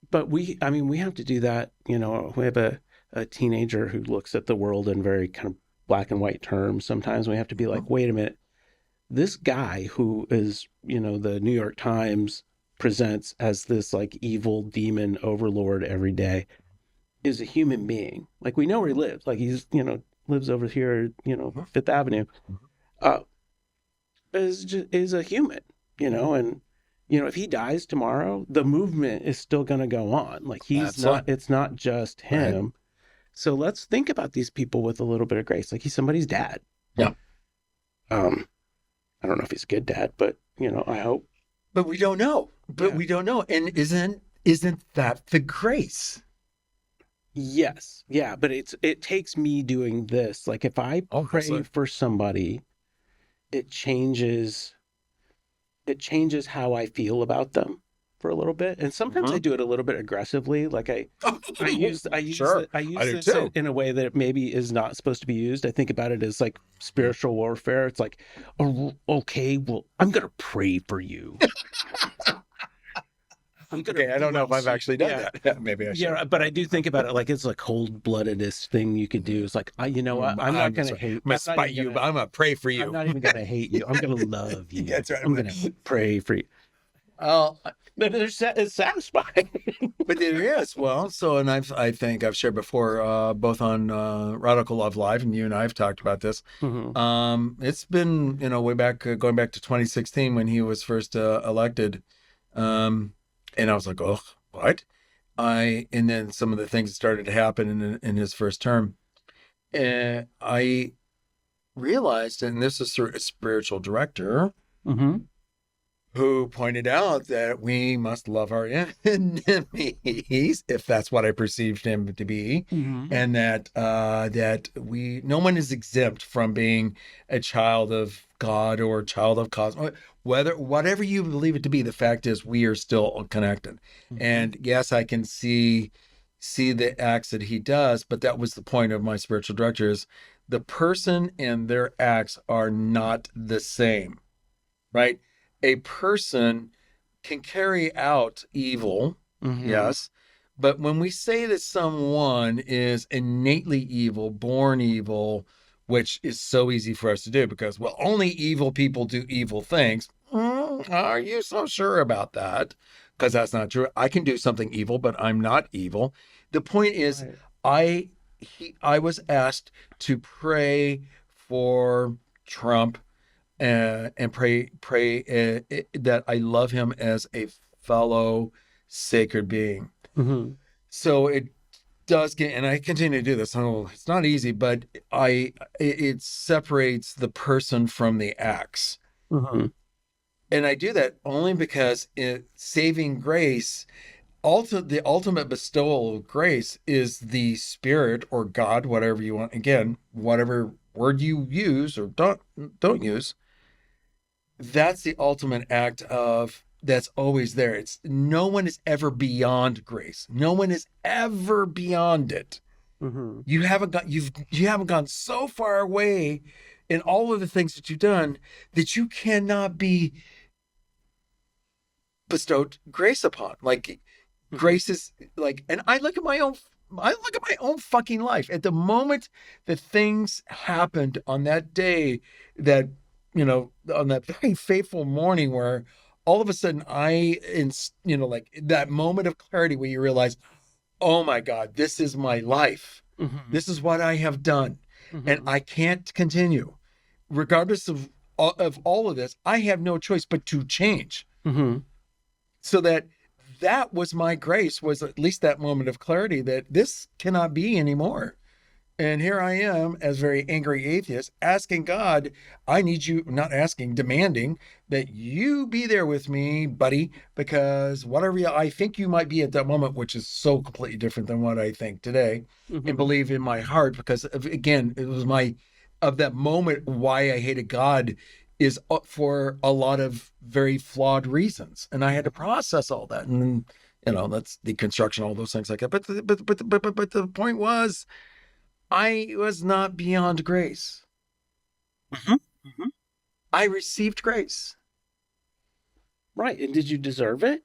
But we have to do that. We have a teenager who looks at the world in very kind of black and white terms. Sometimes we have to be like, wait a minute. This guy who is, the New York Times presents as this like evil demon overlord every day is a human being. Like, we know where he lives. Like, he's, lives over here, Fifth Avenue. Is a human, and if he dies tomorrow, the movement is still going to go on. Like, it's not just him. Right. So let's think about these people with a little bit of grace. Like, he's somebody's dad. Yeah. I don't know if he's a good dad, but I hope. But we don't know. We don't know. And isn't that the grace? Yes. Yeah. But it takes me doing this. Like, if I pray for somebody, it changes how I feel about them. for a little bit, and sometimes I do it a little bit aggressively. Like Sure, I I use do this too. in a way that maybe is not supposed to be used. I think about it as like spiritual warfare. It's like, oh, okay, well, I'm gonna pray for you. I'm gonna Okay, I don't know if bless I've you. actually done that. Maybe I should. Yeah, but I do think about it like it's a cold-bloodedest thing you could do. It's like, you know what? I'm not gonna hate. I'm gonna spite you, but I'm gonna pray for I'm you. not even gonna hate you. I'm gonna love you. That's right. I'm gonna pray for you. Oh, But it's satisfying. but there is. Well, so, and I think I've shared before, both on Radical Love Live, and you and I have talked about this. It's been, way back, going back to 2016 when he was first elected. And I was like, oh, what? And then some of the things that started to happen in his first term. And I realized, and this is through a spiritual director, who pointed out that we must love our enemies, if that's what I perceived him to be, and that no one is exempt from being a child of God or a child of cosmos. Whatever you believe it to be, the fact is we are still connected. And yes, I can see the acts that he does, but that was the point of my spiritual director: is the person and their acts are not the same, right? A person can carry out evil, yes, but when we say that someone is innately evil, born evil, which is so easy for us to do because, well, only evil people do evil things. Are you so sure about that? Because that's not true. I can do something evil, but I'm not evil. The point is, I was asked to pray for Trump and pray that I love him as a fellow sacred being. So it does get, and I continue to do this. Oh, it's not easy, but it separates the person from the acts. And I do that only because saving grace, the ultimate bestowal of grace is the Spirit or God, whatever you want. Again, whatever word you use or don't use. That's the ultimate act of that's always there. It's no one is ever beyond grace. No one is ever beyond it. You haven't gone so far away in all of the things that you've done that you cannot be bestowed grace upon. Like grace is like, and I look at my own fucking life. At the moment that things happened on that day, that on that very fateful morning where all of a sudden like that moment of clarity where you realize, oh my God, this is my life. This is what I have done. And I can't continue. Regardless of all of this, I have no choice but to change. So that was my grace, was at least that moment of clarity that this cannot be anymore. And here I am as very angry atheist asking God, I need you, not asking, demanding that you be there with me, buddy, because whatever I think you might be at that moment, which is so completely different than what I think today, and believe in my heart, because again, it was of that moment why I hated God is for a lot of very flawed reasons. And I had to process all that. And, that's deconstruction, all those things like that. But the point was, I was not beyond grace. I received grace. Right. And did you deserve it?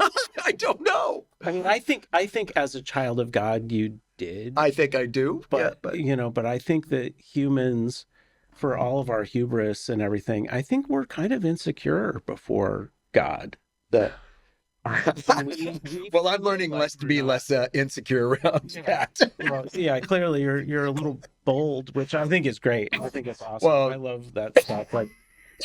I don't know. I mean, I think as a child of God, you did. I think I do. But I think that humans, for all of our hubris and everything, I think we're kind of insecure before God. That well, I'm learning to be less insecure around that. Well, yeah, clearly you're a little bold, which I think is great. I think it's awesome. Well, I love that stuff. Like,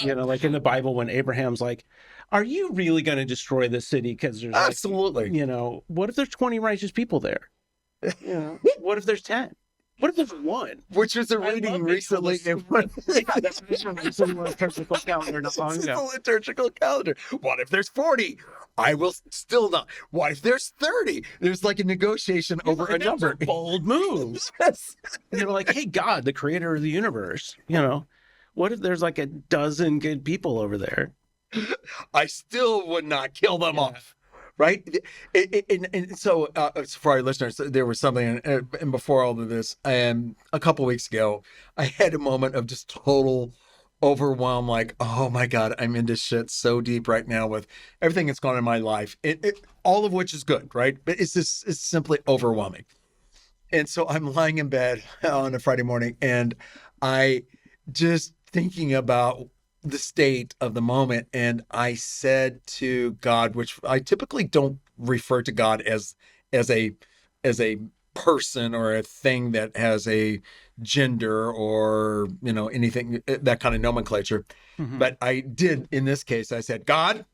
like in the Bible when Abraham's like, "Are you really going to destroy the city? Because there's absolutely, what if there's 20 righteous people there? What if there's 10? What if there's one?" Which was a reading recently. That's a liturgical calendar not long ago. It's a liturgical calendar. What if there's 40? I will still not. What if there's 30? There's like a negotiation over a number. Bold moves. Yes. Like, hey, God, the creator of the universe, what if there's like a dozen good people over there? I still would not kill them off. Right. And so for our listeners, there was something, and before all of this, a couple weeks ago, I had a moment of just total overwhelm. Like, oh my God, I'm into shit so deep right now with everything that's gone in my life. All of which is good. Right. But it's simply overwhelming. And so I'm lying in bed on a Friday morning, and I just thinking about the state of the moment. And I said to God, which I typically don't refer to God as a person or a thing that has a gender or, anything, that kind of nomenclature. Mhm. But I did in this case. I said, God,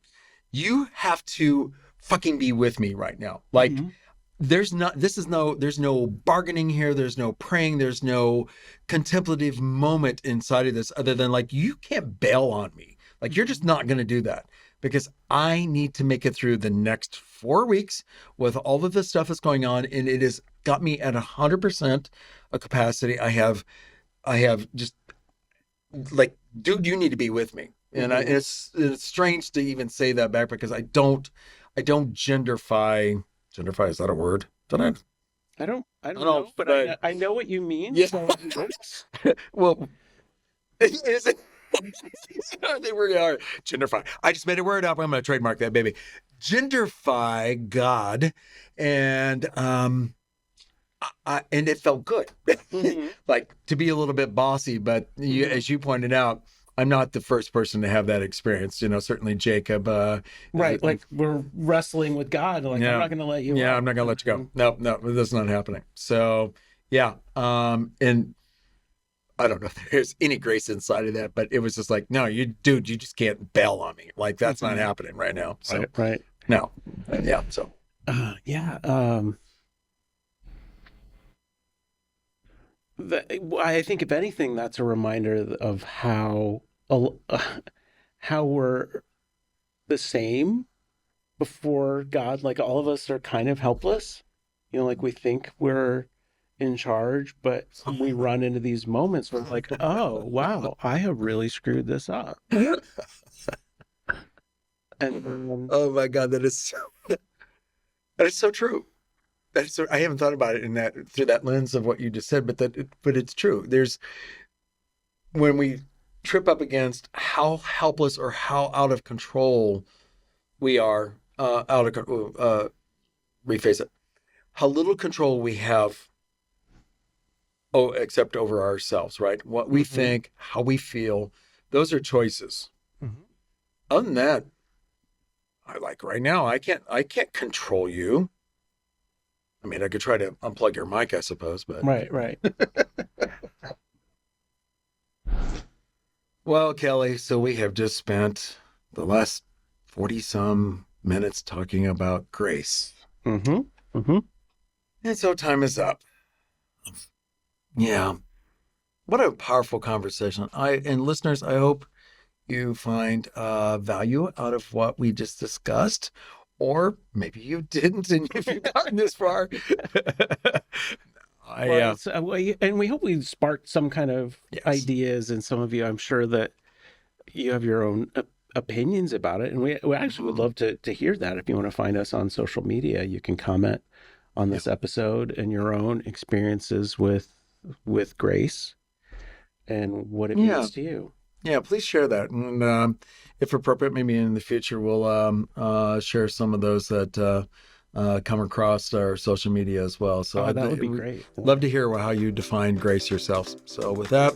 you have to fucking be with me right now. Like, Mhm. there's no bargaining here. There's no praying. There's no contemplative moment inside of this other than like, you can't bail on me. Like, you're just not going to do that, because I need to make it through the next 4 weeks with all of this stuff that's going on. And it has got me at 100% of capacity. I have just like, dude, you need to be with me. And it's strange to even say that back, because I don't genderfy. Genderfy, is that a word? I don't know, know, but but- I know what you mean. Yeah. So Well, is it? They really are. Genderfy. I just made a word up. I'm going to trademark that, baby. Genderfy God, and and it felt good. Mhm. Like, to be a little bit bossy, but as you pointed out, I'm not the first person to have that experience. Certainly Jacob. Right, like we're wrestling with God. Like, Yeah. I'm not going to let you. Yeah, up. I'm not gonna let you go. No, that's not happening. So yeah, and I don't know if there's any grace inside of that, but it was just like, no, you just can't bail on me. Like, that's not happening right now. So Right. no, yeah. So Yeah. I think if anything, that's a reminder of how we're the same before God. Like, all of us are kind of helpless. Like, we think we're in charge, but we run into these moments where, like, oh wow, I have really screwed this up. And oh my God, that is so true. I haven't thought about it through that lens of what you just said, but it's true. There's, when we trip up against how helpless or how out of control we are, rephrase it, how little control we have, except over ourselves, right? What we think, how we feel, those are choices. Other than that, like right now, I can't control you. I mean, I could try to unplug your mic, I suppose, but right. Well, Kelly, so we have just spent the last 40 some minutes talking about grace. And so time is up. Yeah. What a powerful conversation. And listeners, I hope you find value out of what we just discussed, or maybe you didn't, and if you've gotten this far. And we hope we sparked some kind of ideas in some of you. I'm sure that you have your own opinions about it, and we actually would love to hear that. If you want to find us on social media, you can comment on this episode and your own experiences with grace and what it means to you. Yeah, please share that. And if appropriate, maybe in the future, we'll share some of those that come across our social media as well. So that would be great. Love to hear how you define grace yourselves. So with that,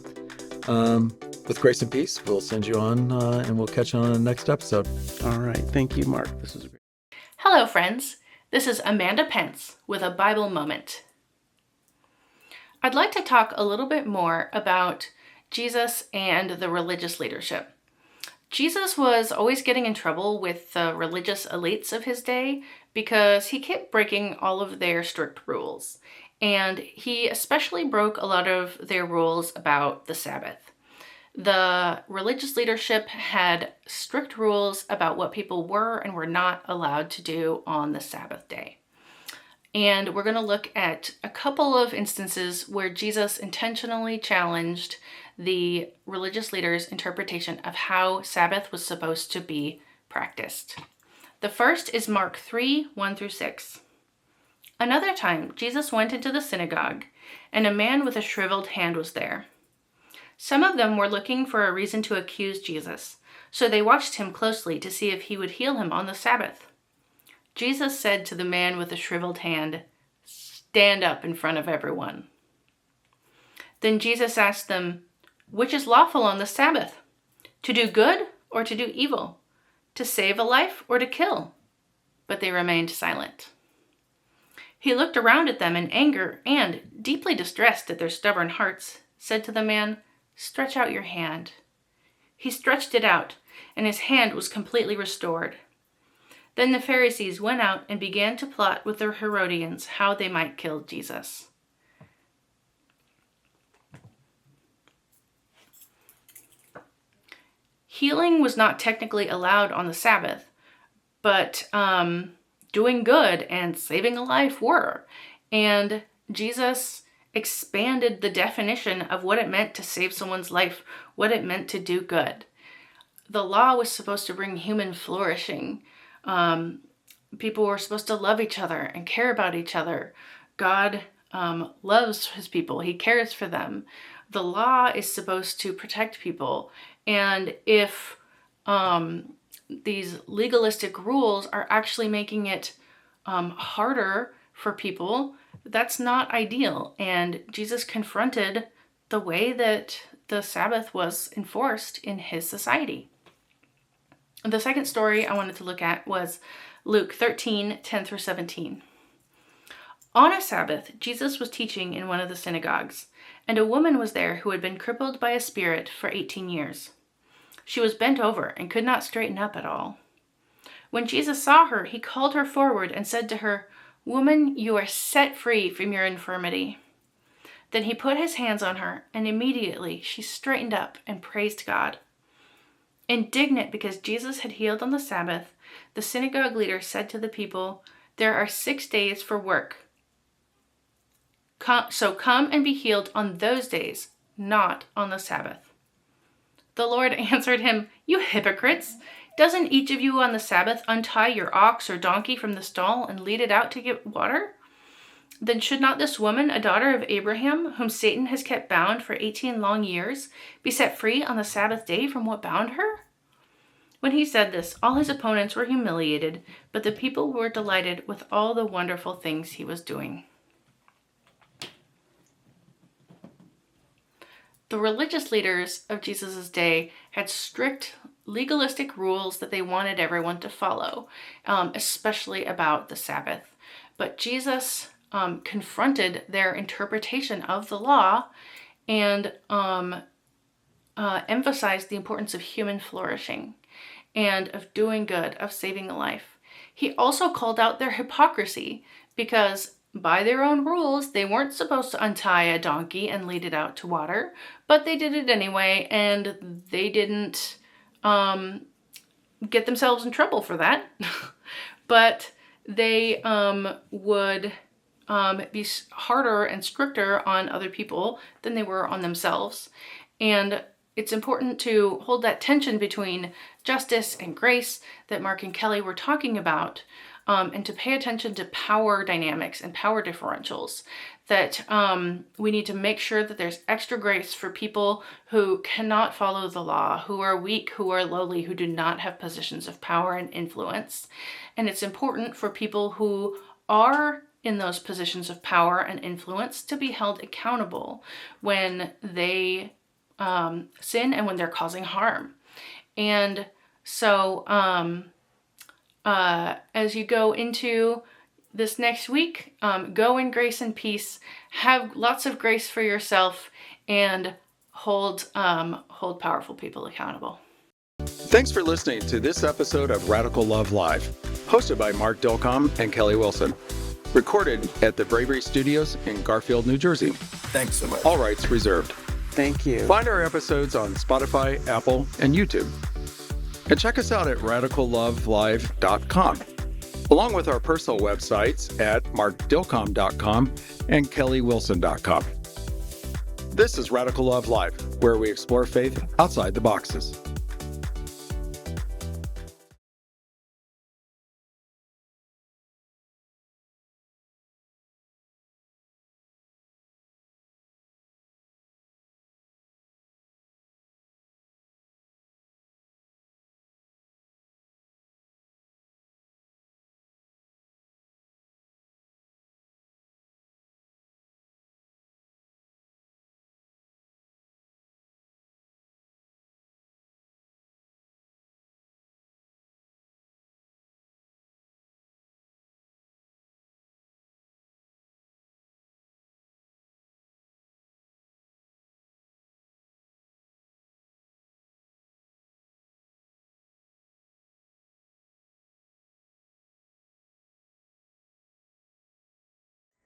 with grace and peace, we'll send you on and we'll catch you on the next episode. All right. Thank you, Mark. This is great. Hello, friends. This is Amanda Pence with a Bible Moment. I'd like to talk a little bit more about Jesus and the religious leadership. Jesus was always getting in trouble with the religious elites of his day because he kept breaking all of their strict rules. And he especially broke a lot of their rules about the Sabbath. The religious leadership had strict rules about what people were and were not allowed to do on the Sabbath day. And we're going to look at a couple of instances where Jesus intentionally challenged the religious leaders' interpretation of how Sabbath was supposed to be practiced. The first is Mark 3, 1-6. Another time, Jesus went into the synagogue, and a man with a shriveled hand was there. Some of them were looking for a reason to accuse Jesus, so they watched him closely to see if he would heal him on the Sabbath. Jesus said to the man with the shriveled hand, "Stand up in front of everyone." Then Jesus asked them, "Which is lawful on the Sabbath? To do good or to do evil? To save a life or to kill?" But they remained silent. He looked around at them in anger and, deeply distressed at their stubborn hearts, said to the man, "Stretch out your hand." He stretched it out, and his hand was completely restored. Then the Pharisees went out and began to plot with the Herodians how they might kill Jesus. Healing was not technically allowed on the Sabbath, but doing good and saving a life were. And Jesus expanded the definition of what it meant to save someone's life, what it meant to do good. The law was supposed to bring human flourishing. People were supposed to love each other and care about each other. God loves his people. He cares for them. The law is supposed to protect people. And if these legalistic rules are actually making it harder for people, that's not ideal. And Jesus confronted the way that the Sabbath was enforced in his society. The second story I wanted to look at was Luke 13, 10-17. On a Sabbath, Jesus was teaching in one of the synagogues, and a woman was there who had been crippled by a spirit for 18 years. She was bent over and could not straighten up at all. When Jesus saw her, he called her forward and said to her, "Woman, you are set free from your infirmity." Then he put his hands on her, and immediately she straightened up and praised God. Indignant because Jesus had healed on the Sabbath, the synagogue leader said to the people, "There are 6 days for work. So come and be healed on those days, not on the Sabbath." The Lord answered him, "You hypocrites! Doesn't each of you on the Sabbath untie your ox or donkey from the stall and lead it out to get water? Then should not this woman, a daughter of Abraham, whom Satan has kept bound for 18 long years, be set free on the Sabbath day from what bound her?" When he said this, all his opponents were humiliated, but the people were delighted with all the wonderful things he was doing. The religious leaders of Jesus' day had strict legalistic rules that they wanted everyone to follow, especially about the Sabbath. But Jesus confronted their interpretation of the law and emphasized the importance of human flourishing and of doing good, of saving a life. He also called out their hypocrisy because by their own rules, they weren't supposed to untie a donkey and lead it out to water, but they did it anyway, and they didn't get themselves in trouble for that. But they would be harder and stricter on other people than they were on themselves. And it's important to hold that tension between justice and grace that Mark and Kelly were talking about, and to pay attention to power dynamics and power differentials, that we need to make sure that there's extra grace for people who cannot follow the law, who are weak, who are lowly, who do not have positions of power and influence. And it's important for people who are in those positions of power and influence to be held accountable when they sin and when they're causing harm. And so as you go into this next week, go in grace and peace, have lots of grace for yourself, and hold powerful people accountable. Thanks for listening to this episode of Radical Love Live, hosted by Mark Dilcom and Kelly Wilson. Recorded at the Bravery Studios in Garfield, New Jersey. Thanks so much. All rights reserved. Thank you. Find our episodes on Spotify, Apple, and YouTube. And check us out at radicallovelive.com, along with our personal websites at markdilcom.com and kellywilson.com. This is Radical Love Live, where we explore faith outside the boxes.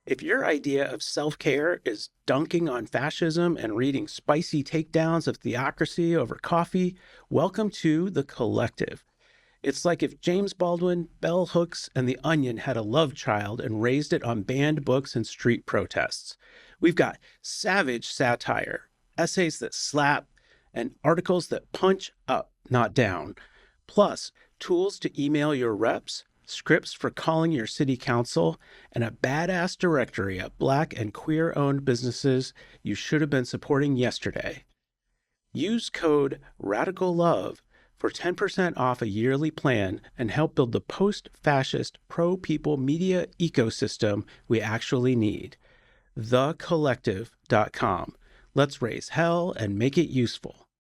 If your idea of self-care is dunking on fascism and reading spicy takedowns of theocracy over coffee, welcome to The Collective. It's like if James Baldwin, Bell Hooks, and The Onion had a love child and raised it on banned books and street protests. We've got savage satire, essays that slap, and articles that punch up, not down. Plus, tools to email your reps, scripts for calling your city council, and a badass directory of Black and queer-owned businesses you should have been supporting yesterday. Use code RADICALLOVE for 10% off a yearly plan and help build the post-fascist, pro-people media ecosystem we actually need. TheCollective.com. Let's raise hell and make it useful.